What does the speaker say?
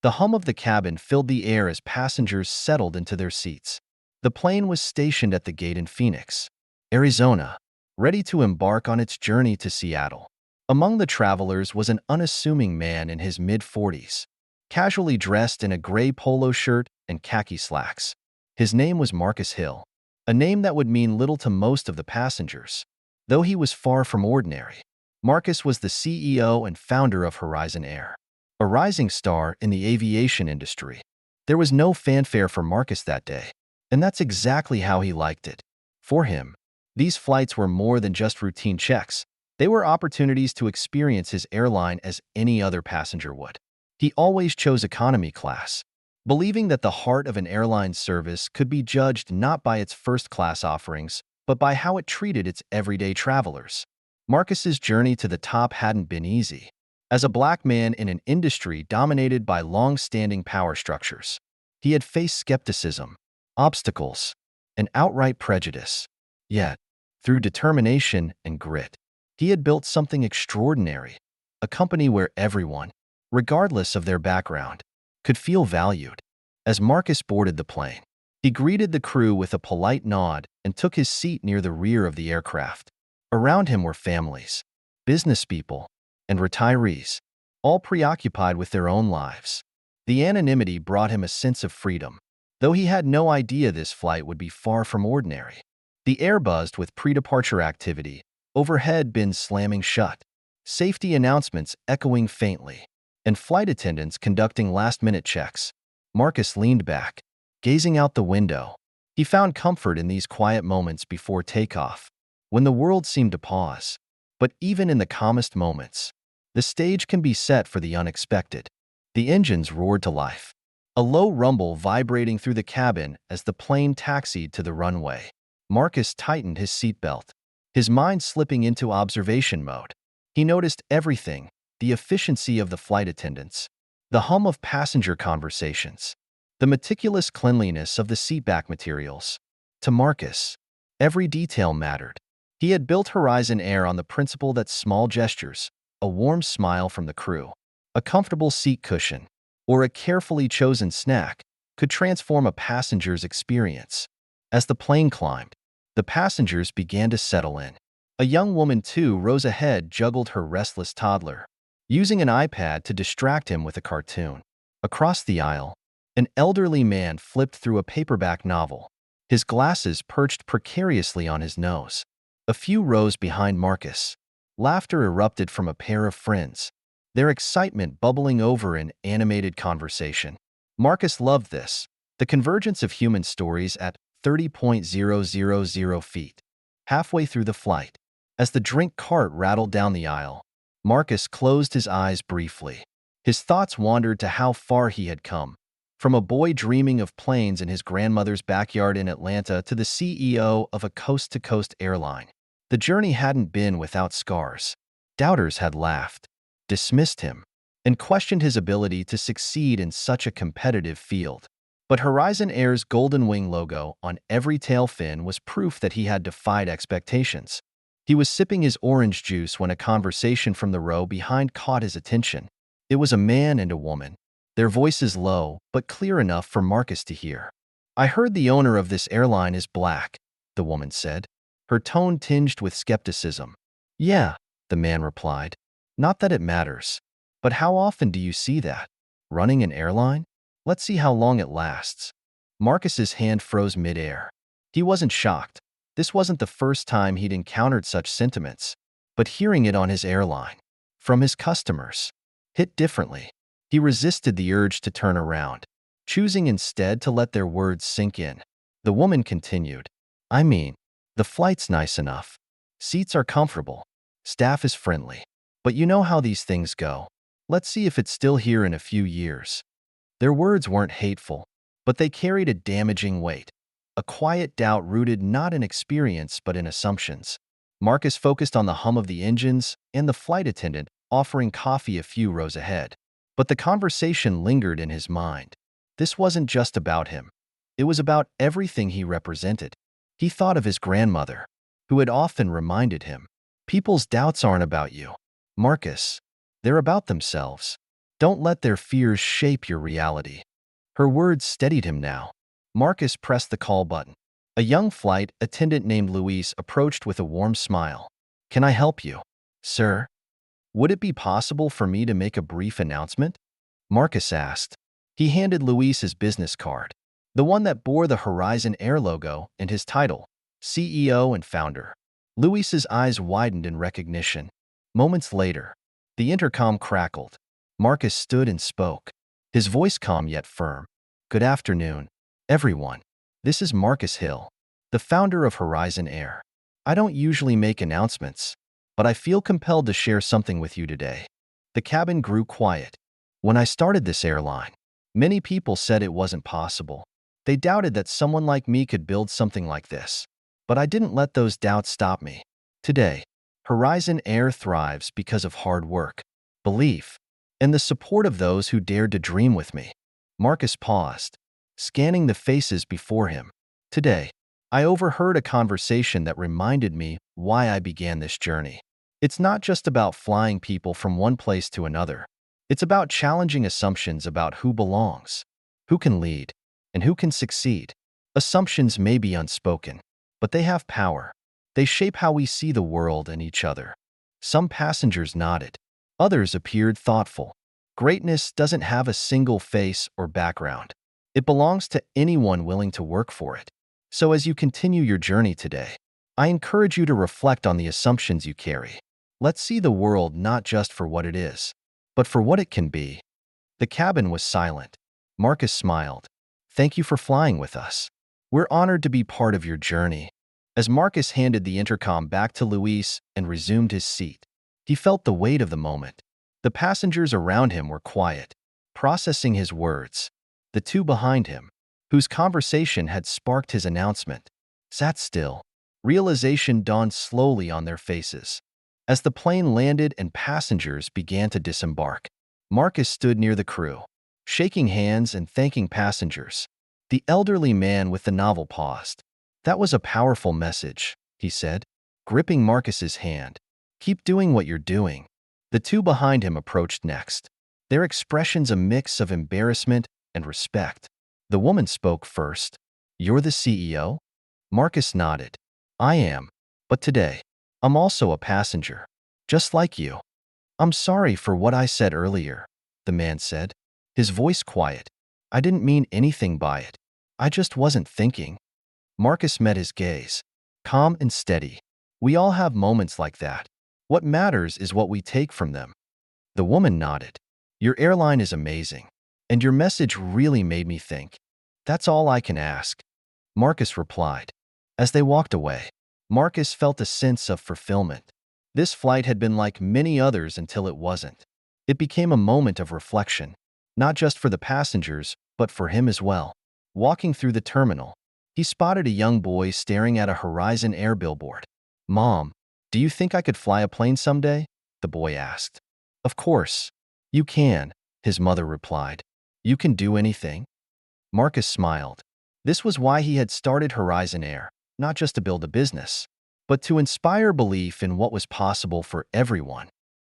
The hum of the cabin filled the air as passengers settled into their seats. The plane was stationed at the gate in Phoenix, Arizona, ready to embark on its journey to Seattle. Among the travelers was an unassuming man in his mid-40s, casually dressed in a gray polo shirt and khaki slacks. His name was Marcus Hill, a name that would mean little to most of the passengers. Though he was far from ordinary, Marcus was the CEO and founder of Horizon Air, a rising star in the aviation industry. There was no fanfare for Marcus that day, and that's exactly how he liked it. For him, these flights were more than just routine checks. They were opportunities to experience his airline as any other passenger would. He always chose economy class, believing that the heart of an airline service could be judged not by its first-class offerings, but by how it treated its everyday travelers. Marcus's journey to the top hadn't been easy. As a black man in an industry dominated by long-standing power structures, he had faced skepticism, obstacles, and outright prejudice. Yet, through determination and grit, he had built something extraordinary, a company where everyone, regardless of their background, could feel valued. As Marcus boarded the plane, he greeted the crew with a polite nod and took his seat near the rear of the aircraft. Around him were families, business people, and retirees, all preoccupied with their own lives. The anonymity brought him a sense of freedom, though he had no idea this flight would be far from ordinary. The air buzzed with pre-departure activity, overhead bins slamming shut, safety announcements echoing faintly, and flight attendants conducting last-minute checks. Marcus leaned back, gazing out the window. He found comfort in these quiet moments before takeoff, when the world seemed to pause. But even in the calmest moments, the stage can be set for the unexpected. The engines roared to life, a low rumble vibrating through the cabin as the plane taxied to the runway. Marcus tightened his seatbelt, his mind slipping into observation mode. He noticed everything: the efficiency of the flight attendants, the hum of passenger conversations, the meticulous cleanliness of the seatback materials. To Marcus, every detail mattered. He had built Horizon Air on the principle that small gestures, a warm smile from the crew, a comfortable seat cushion, or a carefully chosen snack, could transform a passenger's experience. As the plane climbed, the passengers began to settle in. A young woman, too, rose ahead, juggled her restless toddler, using an iPad to distract him with a cartoon. Across the aisle, an elderly man flipped through a paperback novel, his glasses perched precariously on his nose. A few rows behind Marcus, laughter erupted from a pair of friends, their excitement bubbling over in animated conversation. Marcus loved this, the convergence of human stories at 30,000 feet. Halfway through the flight, as the drink cart rattled down the aisle, Marcus closed his eyes briefly. His thoughts wandered to how far he had come, from a boy dreaming of planes in his grandmother's backyard in Atlanta to the CEO of a coast-to-coast airline. The journey hadn't been without scars. Doubters had laughed, dismissed him, and questioned his ability to succeed in such a competitive field. But Horizon Air's Golden Wing logo on every tail fin was proof that he had defied expectations. He was sipping his orange juice when a conversation from the row behind caught his attention. It was a man and a woman, their voices low but clear enough for Marcus to hear. "I heard the owner of this airline is black," the woman said, her tone tinged with skepticism. "Yeah," the man replied. "Not that it matters. But how often do you see that? Running an airline? Let's see how long it lasts." Marcus's hand froze midair. He wasn't shocked. This wasn't the first time he'd encountered such sentiments. But hearing it on his airline, from his customers, hit differently. He resisted the urge to turn around, choosing instead to let their words sink in. The woman continued, "I mean, the flight's nice enough. Seats are comfortable. Staff is friendly. But you know how these things go. Let's see if it's still here in a few years." Their words weren't hateful, but they carried a damaging weight, a quiet doubt rooted not in experience but in assumptions. Marcus focused on the hum of the engines and the flight attendant offering coffee a few rows ahead. But the conversation lingered in his mind. This wasn't just about him. It was about everything he represented. He thought of his grandmother, who had often reminded him, "People's doubts aren't about you, Marcus. They're about themselves." Don't let their fears shape your reality. Her words steadied him now. Marcus pressed the call button. A young flight attendant named Luis approached with a warm smile. Can I help you, sir? Would it be possible for me to make a brief announcement? Marcus asked. He handed Luis his business card, the one that bore the Horizon Air logo and his title, CEO and founder. Luis's eyes widened in recognition. Moments later, the intercom crackled. Marcus stood and spoke, his voice calm yet firm. Good afternoon, everyone. This is Marcus Hill, the founder of Horizon Air. I don't usually make announcements, but I feel compelled to share something with you today. The cabin grew quiet. When I started this airline, many people said it wasn't possible. They doubted that someone like me could build something like this. But I didn't let those doubts stop me. Today, Horizon Air thrives because of hard work, belief, and the support of those who dared to dream with me. Marcus paused, scanning the faces before him. Today, I overheard a conversation that reminded me why I began this journey. It's not just about flying people from one place to another. It's about challenging assumptions about who belongs, who can lead, and who can succeed. Assumptions may be unspoken, but they have power. They shape how we see the world and each other. Some passengers nodded. Others appeared thoughtful. Greatness doesn't have a single face or background. It belongs to anyone willing to work for it. So as you continue your journey today, I encourage you to reflect on the assumptions you carry. Let's see the world not just for what it is, but for what it can be. The cabin was silent. Marcus smiled. Thank you for flying with us. We're honored to be part of your journey. As Marcus handed the intercom back to Luis and resumed his seat, he felt the weight of the moment. The passengers around him were quiet, processing his words. The two behind him, whose conversation had sparked his announcement, sat still. Realization dawned slowly on their faces. As the plane landed and passengers began to disembark, Marcus stood near the crew, shaking hands and thanking passengers. The elderly man with the novel paused. That was a powerful message, he said, gripping Marcus's hand. Keep doing what you're doing. The two behind him approached next, their expressions a mix of embarrassment and respect. The woman spoke first. You're the CEO? Marcus nodded. I am, but today, I'm also a passenger, just like you. I'm sorry for what I said earlier, the man said, his voice quiet. I didn't mean anything by it. I just wasn't thinking. Marcus met his gaze, calm and steady. We all have moments like that. What matters is what we take from them. The woman nodded. Your airline is amazing, and your message really made me think. That's all I can ask, Marcus replied. As they walked away, Marcus felt a sense of fulfillment. This flight had been like many others until it wasn't. It became a moment of reflection, not just for the passengers, but for him as well. Walking through the terminal, he spotted a young boy staring at a Horizon Air billboard. Mom, do you think I could fly a plane someday? The boy asked. Of course. You can, his mother replied. You can do anything. Marcus smiled. This was why he had started Horizon Air, not just to build a business, but to inspire belief in what was possible for everyone.